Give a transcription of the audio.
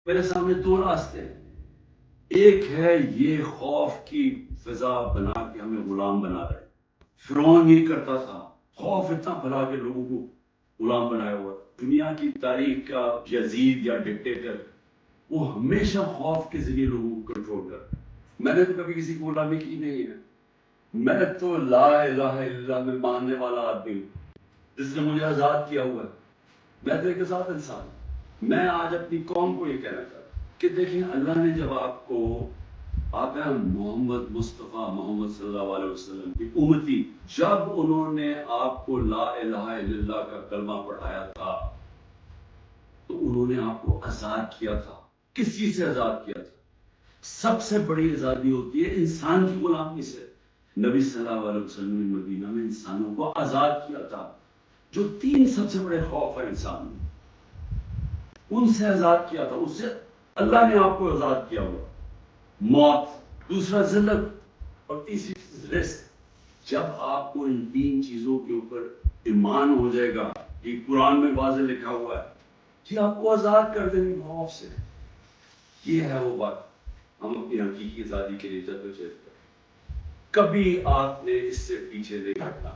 میرے سامنے دو راستے ہیں. ایک ہے یہ خوف کی فضا بنا کے ہمیں غلام بنا رہے. فرعون یہ کرتا تھا، خوف اتنا پھیلا کے لوگوں کو غلام بنایا ہوا. دنیا کی تاریخ کا یزید یا ڈکٹیٹر وہ ہمیشہ خوف کے ذریعے لوگوں کو کنٹرول کرتا. میں نے تو کبھی کسی کو غلامی کی نہیں ہے. میں تو لا الہ الا اللہ میں ماننے والا آدمی ہوں جس نے مجھے آزاد کیا ہوا ہے. میں تو ایک آزاد انسان ہوں. میں آج اپنی قوم کو یہ کہنا چاہتا ہوں کہ دیکھیں اللہ نے جب آپ کو آقا محمد مصطفیٰ محمد صلی اللہ علیہ وسلم کی امتی، جب انہوں نے آپ کو لا الہ الا اللہ کا کلمہ پڑھایا تھا تو انہوں نے آپ کو آزاد کیا تھا. کس چیز سے آزاد کیا تھا؟ سب سے بڑی آزادی ہوتی ہے انسان کی غلامی سے. نبی صلی اللہ علیہ وسلم نے مدینہ میں انسانوں کو آزاد کیا تھا. جو تین سب سے بڑے خوف ہیں انسان میں، ان سے آزاد کیا تھا. اس سے اللہ نے آپ کو آزاد کیا ہوا. موت، دوسرا ذلت، اور تیسری رزق. جب آپ کو ان تین چیزوں کے اوپر ایمان ہو جائے گا، یہ قرآن میں واضح لکھا ہوا ہے کہ آپ کو آزاد کر دیں گے خوف سے. یہ ہے وہ بات. ہم اپنی حقیقی آزادی کے لیے جدوجہد کریں. کبھی آپ نے اس سے پیچھے نہیں ہٹنا.